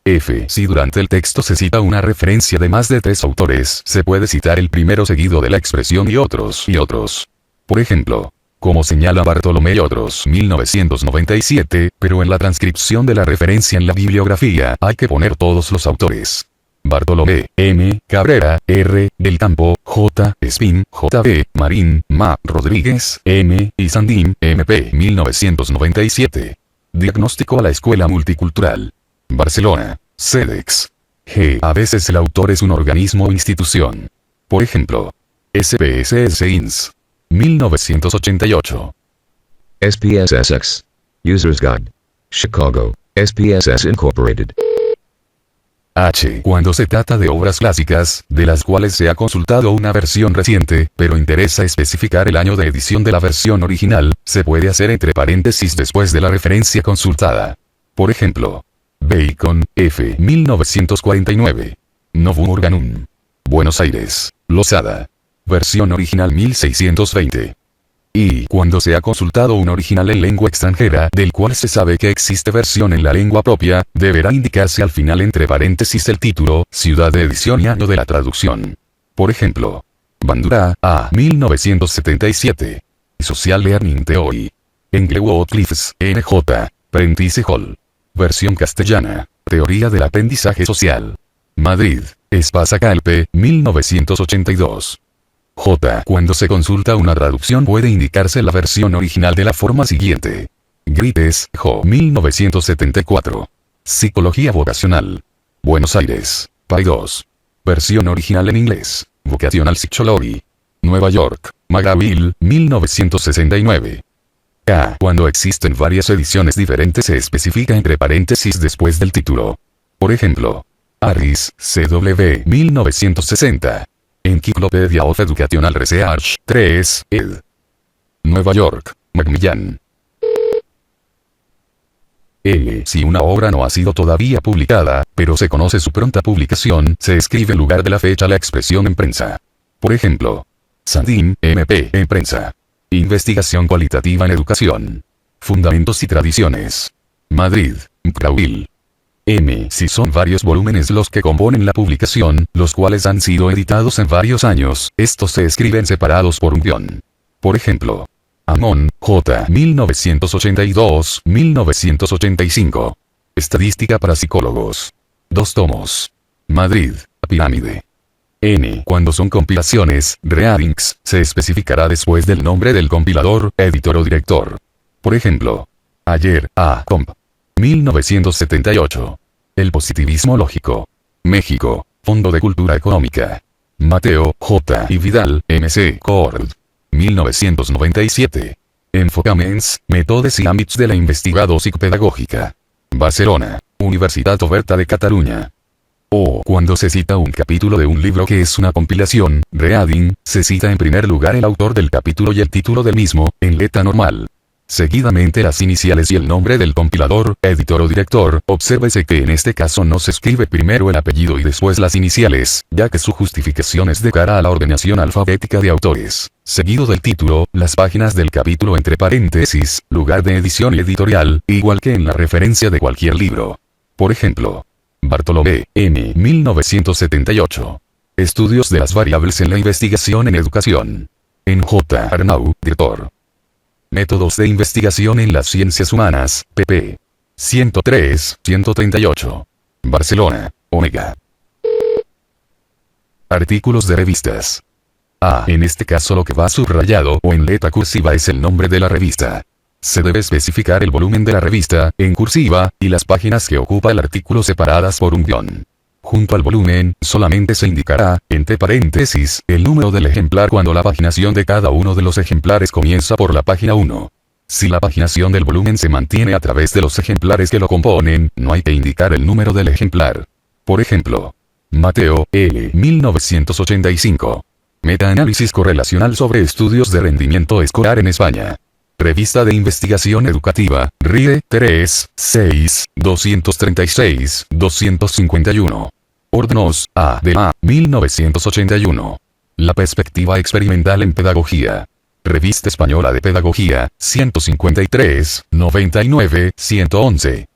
F. Si durante el texto se cita una referencia de más de 3 autores, se puede citar el primero seguido de la expresión y otros. Por ejemplo, como señala Bartolomé y otros 1997, pero en la transcripción de la referencia en la bibliografía hay que poner todos los autores. Bartolomé, M. Cabrera, R. del Campo, J. Espín, J.B. Marín, Ma. Rodríguez, M. y Sandín, M.P. 1997. Diagnóstico a la Escuela Multicultural. Barcelona, SEDEX. G. A veces el autor es un organismo o institución. Por ejemplo, SPSS INS. 1988. SPSSX. User's Guide. Chicago, SPSS Incorporated. H. Cuando se trata de obras clásicas, de las cuales se ha consultado una versión reciente, pero interesa especificar el año de edición de la versión original, se puede hacer entre paréntesis después de la referencia consultada. Por ejemplo, Bacon, F. 1949. Novum Organum. Buenos Aires, Losada. Versión original 1620. Y cuando se ha consultado un original en lengua extranjera, del cual se sabe que existe versión en la lengua propia, deberá indicarse al final entre paréntesis el título, ciudad de edición y año de la traducción. Por ejemplo, Bandura, A. 1977. Social Learning Theory. Englewood Cliffs, N.J. Prentice Hall. Versión castellana. Teoría del aprendizaje social. Madrid, Espasa Calpe, 1982. J. Cuando se consulta una traducción puede indicarse la versión original de la forma siguiente. Grites, Jo. 1974. Psicología vocacional. Buenos Aires, Paidós. Versión original en inglés. Vocational Psychology. Nueva York, McGraw-Hill, 1969. K. Cuando existen varias ediciones diferentes se especifica entre paréntesis después del título. Por ejemplo, Harris, C.W. 1960. Encyclopedia of Educational Research, 3, ed. Nueva York, Macmillan. L. Si una obra no ha sido todavía publicada, pero se conoce su pronta publicación, se escribe en lugar de la fecha la expresión en prensa. Por ejemplo, Sandin, MP, en prensa. Investigación cualitativa en educación. Fundamentos y tradiciones. Madrid, Crauil. M. Si son varios volúmenes los que componen la publicación, los cuales han sido editados en varios años, estos se escriben separados por un guión. Por ejemplo, Amon, J. 1982-1985. Estadística para psicólogos. 2 tomos. Madrid, Pirámide. N. Cuando son compilaciones, readings, se especificará después del nombre del compilador, editor o director. Por ejemplo, Ayer, A. Comp. 1978. El positivismo lógico. México, Fondo de Cultura Económica. Mateo, J. y Vidal, M.C. Cord. 1997. Enfocaments, métodes y àmbits de la investigació psicopedagógica. Barcelona, Universitat Oberta de Cataluña. O cuando se cita un capítulo de un libro que es una compilación, reading, se cita en primer lugar el autor del capítulo y el título del mismo, en letra normal. Seguidamente las iniciales y el nombre del compilador, editor o director. Obsérvese que en este caso no se escribe primero el apellido y después las iniciales, ya que su justificación es de cara a la ordenación alfabética de autores. Seguido del título, las páginas del capítulo entre paréntesis, lugar de edición y editorial, igual que en la referencia de cualquier libro. Por ejemplo, Bartolomé, M. 1978. Estudios de las variables en la investigación en educación. En J. Arnau, director. Métodos de investigación en las ciencias humanas, pp. 103-138. Barcelona, Omega. Artículos de revistas. A. En este caso lo que va subrayado o en letra cursiva es el nombre de la revista. Se debe especificar el volumen de la revista, en cursiva, y las páginas que ocupa el artículo separadas por un guión. Junto al volumen, solamente se indicará, entre paréntesis, el número del ejemplar cuando la paginación de cada uno de los ejemplares comienza por la página 1. Si la paginación del volumen se mantiene a través de los ejemplares que lo componen, no hay que indicar el número del ejemplar. Por ejemplo, Mateo, L. 1985. Metaanálisis correlacional sobre estudios de rendimiento escolar en España. Revista de Investigación Educativa, RIE 3, 6, 236, 251. Ordnos, A. de A. 1981. La perspectiva experimental en pedagogía. Revista Española de Pedagogía, 153, 99, 111.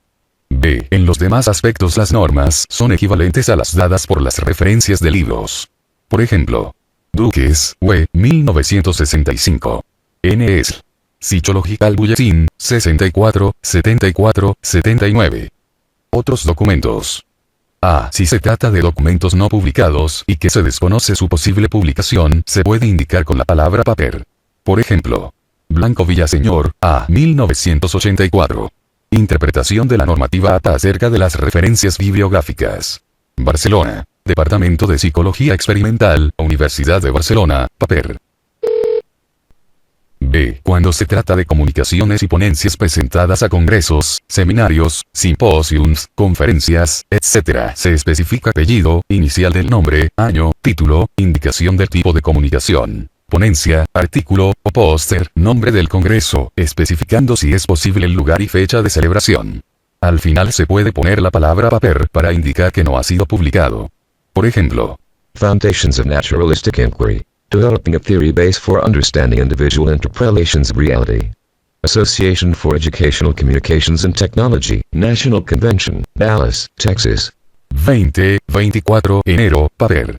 B. En los demás aspectos las normas son equivalentes a las dadas por las referencias de libros. Por ejemplo, Duques, W. 1965. N.S. Psychological Bulletin, 64, 74, 79. Otros documentos. A. Si se trata de documentos no publicados y que se desconoce su posible publicación, se puede indicar con la palabra paper. Por ejemplo, Blanco Villaseñor, A. 1984. Interpretación de la normativa ATA acerca de las referencias bibliográficas. Barcelona, Departamento de Psicología Experimental, Universidad de Barcelona, paper. B. Cuando se trata de comunicaciones y ponencias presentadas a congresos, seminarios, simposiums, conferencias, etc., se especifica apellido, inicial del nombre, año, título, indicación del tipo de comunicación, ponencia, artículo, o póster, nombre del congreso, especificando si es posible el lugar y fecha de celebración. Al final se puede poner la palabra paper para indicar que no ha sido publicado. Por ejemplo, Foundations of Naturalistic Inquiry. Developing a theory base for understanding individual interpretations of reality. Association for Educational Communications and Technology, National Convention, Dallas, Texas. 24 enero, paper.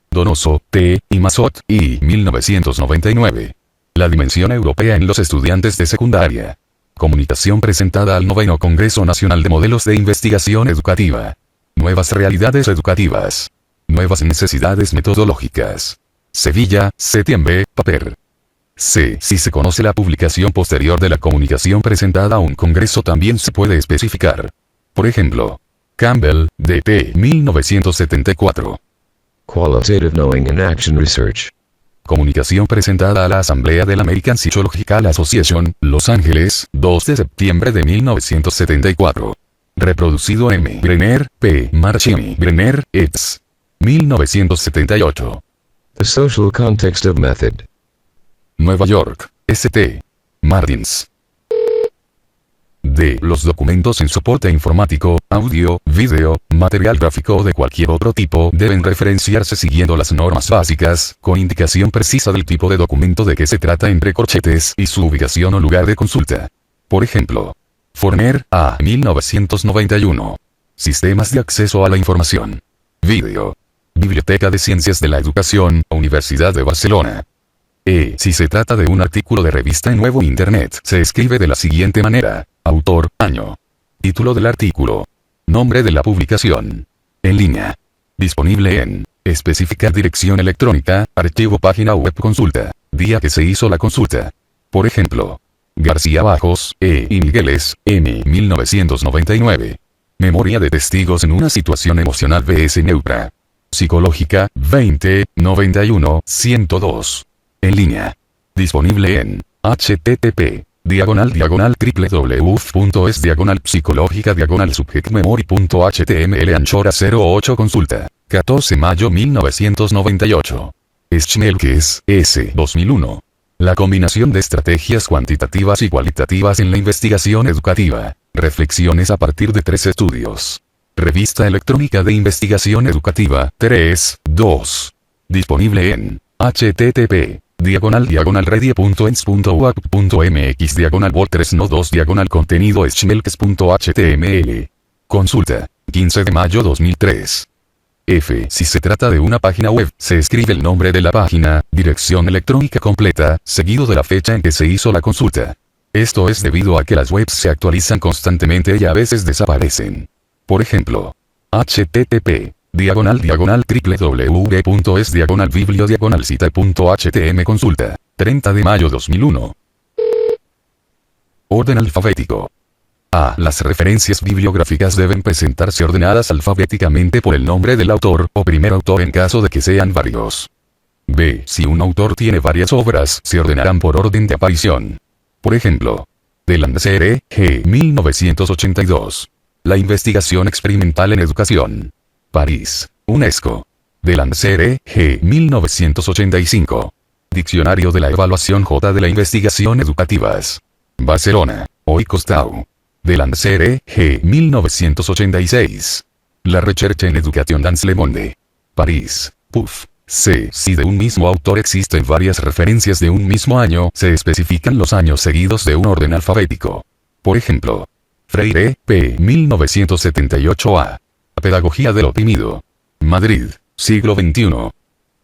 Donoso, T. y Mazot, I. 1999. La dimensión europea en los estudiantes de secundaria. Comunicación presentada al 9º Congreso Nacional de Modelos de Investigación Educativa. Nuevas realidades educativas. Nuevas necesidades metodológicas. Sevilla, septiembre, paper. C. Si se conoce la publicación posterior de la comunicación presentada a un congreso también se puede especificar. Por ejemplo, Campbell, D.T. 1974. Qualitative Knowing and Action Research. Comunicación presentada a la Asamblea de la American Psychological Association, Los Ángeles, 2 de septiembre de 1974. Reproducido M. Brenner, P. Marchini, Brenner, eds. 1978. The social context of method. Nueva York, St. Martins. D. Los documentos en soporte informático, audio, video, material gráfico o de cualquier otro tipo deben referenciarse siguiendo las normas básicas, con indicación precisa del tipo de documento de que se trata entre corchetes y su ubicación o lugar de consulta. Por ejemplo, Forner, A. 1991. Sistemas de acceso a la información. Video. Biblioteca de Ciencias de la Educación, Universidad de Barcelona. Si se trata de un artículo de revista en Nuevo Internet, se escribe de la siguiente manera: autor, año. Título del artículo. Nombre de la publicación. En línea. Disponible en. Especificar dirección electrónica, archivo página web consulta. Día que se hizo la consulta. Por ejemplo. García Bajos, y Migueles, M. 1999. Memoria de testigos en una situación emocional vs Neupra. Psicológica, 20, 91, 102. En línea. Disponible en http://www.es/psicológica/subjectmemory.html Anchora 08 consulta. 14 mayo 1998. Schmelkes, S. 2001. La combinación de estrategias cuantitativas y cualitativas en la investigación educativa. Reflexiones a partir de 3 estudios. Revista electrónica de investigación educativa, 3, 2. Disponible en http://redie.ens.uac.mx/vol3no2 contenido-schmelkes.html. Consulta. 15 de mayo 2003. Si se trata de una página web, se escribe el nombre de la página, dirección electrónica completa, seguido de la fecha en que se hizo la consulta. Esto es debido a que las webs se actualizan constantemente y a veces desaparecen. Por ejemplo, http://www.es/biblio/cita.htm consulta. 30 de mayo 2001. Orden alfabético. A. Las referencias bibliográficas deben presentarse ordenadas alfabéticamente por el nombre del autor, o primer autor en caso de que sean varios. B. Si un autor tiene varias obras, se ordenarán por orden de aparición. Por ejemplo, Delancey, G. 1982. La investigación experimental en educación. París, UNESCO. Delancey, G. 1985. Diccionario de la evaluación J de la investigación educativas. Barcelona, Hoy-Costau. Delancey, G. 1986. La recherche en educación dans le monde. París, PUF. C. Si de un mismo autor existen varias referencias de un mismo año, se especifican los años seguidos de un orden alfabético. Por ejemplo, Freire, P. 1978a. Pedagogía del oprimido. Madrid, siglo XXI.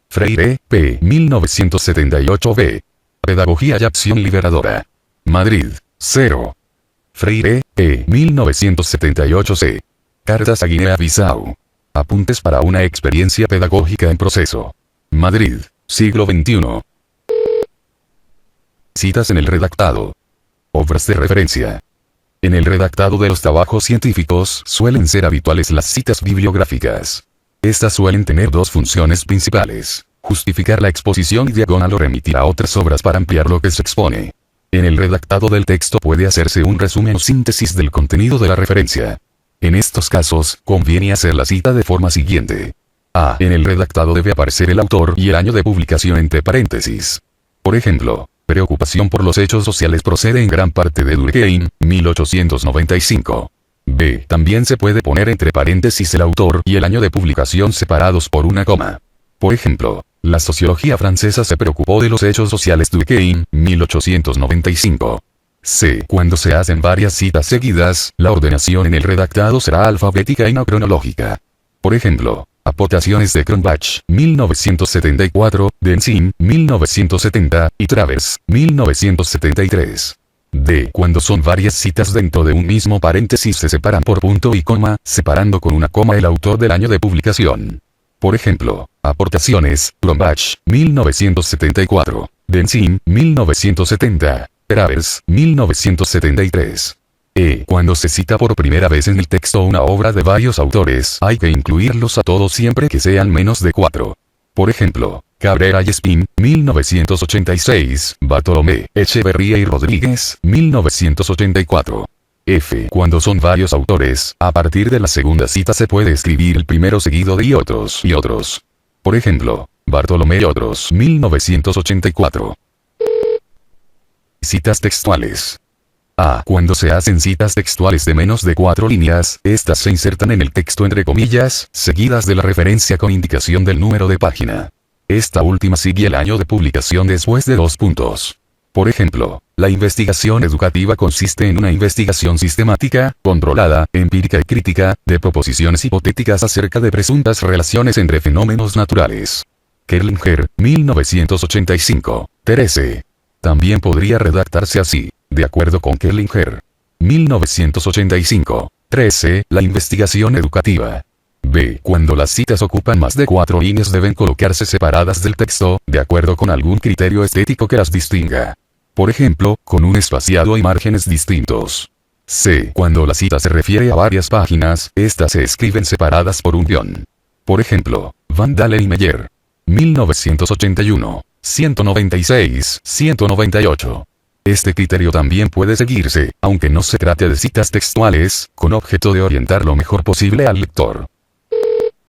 Freire, P. 1978b. Pedagogía y acción liberadora. Madrid, 0. Freire, P. 1978c. Cartas a Guinea-Bissau. Apuntes para una experiencia pedagógica en proceso. Madrid, siglo XXI. Citas en el redactado. Obras de referencia. En el redactado de los trabajos científicos suelen ser habituales las citas bibliográficas. Estas suelen tener 2 funciones principales: justificar la exposición y diagonal o remitir a otras obras para ampliar lo que se expone. En el redactado del texto puede hacerse un resumen o síntesis del contenido de la referencia. En estos casos, conviene hacer la cita de forma siguiente. A. En el redactado debe aparecer el autor y el año de publicación entre paréntesis. Por ejemplo, Preocupación por los hechos sociales procede en gran parte de Durkheim, 1895. B. También se puede poner entre paréntesis el autor y el año de publicación separados por una coma. Por ejemplo, la sociología francesa se preocupó de los hechos sociales Durkheim, 1895. C. Cuando se hacen varias citas seguidas, la ordenación en el redactado será alfabética y no cronológica. Por ejemplo, aportaciones de Cronbach, 1974, Denzin, 1970, y Travers, 1973. D. Cuando son varias citas dentro de un mismo paréntesis se separan por punto y coma, separando con una coma el autor del año de publicación. Por ejemplo, aportaciones, Cronbach, 1974, Denzin, 1970, Travers, 1973. Cuando se cita por primera vez en el texto una obra de varios autores, hay que incluirlos a todos siempre que sean menos de 4. Por ejemplo, Cabrera y Espín, 1986, Bartolomé, Echeverría y Rodríguez, 1984. Cuando son varios autores, a partir de la segunda cita se puede escribir el primero seguido de y otros. Por ejemplo, Bartolomé y otros. 1984. Citas textuales. A. Cuando se hacen citas textuales de menos de 4 líneas, estas se insertan en el texto entre comillas, seguidas de la referencia con indicación del número de página. Esta última sigue el año de publicación después de 2 puntos. Por ejemplo, la investigación educativa consiste en una investigación sistemática, controlada, empírica y crítica, de proposiciones hipotéticas acerca de presuntas relaciones entre fenómenos naturales. Kerlinger, 1985. 13. También podría redactarse así, de acuerdo con Kerlinger. 1985. 13. La investigación educativa. B. Cuando las citas ocupan más de 4 líneas deben colocarse separadas del texto, de acuerdo con algún criterio estético que las distinga. Por ejemplo, con un espaciado y márgenes distintos. C. Cuando la cita se refiere a varias páginas, estas se escriben separadas por un guión. Por ejemplo, Van Dalen y Meyer. 1981. 196, 198. Este criterio también puede seguirse, aunque no se trate de citas textuales, con objeto de orientar lo mejor posible al lector.